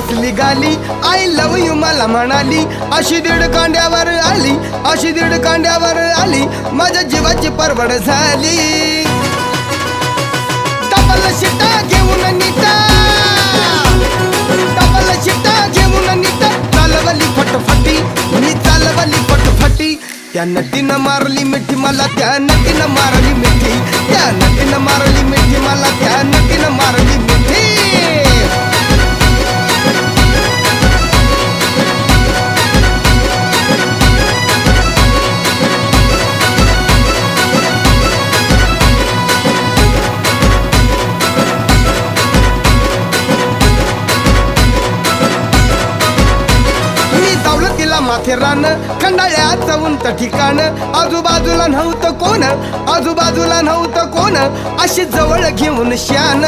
हसली गाली I love you मला म्हणाली, अशी दीड कांड्यावर आली, अशी दीड कांड्यावर आली, माझ्या जीवाची परवड झाली. डबल शिटा घेऊन नीटा, डबल शिटा घेऊन नीटा, चालवली फटफटी मी चालवली फटफटी. त्या नटीनं मारली मिठी मला, त्या नटीनं मारली मिठी, त्या नटीनं मारली मिठी मला, त्या नटीनं मारली मिठी. तिला माथेरान खंडाळ्याचं उंच ठिकाण, आजूबाजूला नव्हतं कोण, आजूबाजूला नव्हतं कोण, अशी जवळ घेऊन शान.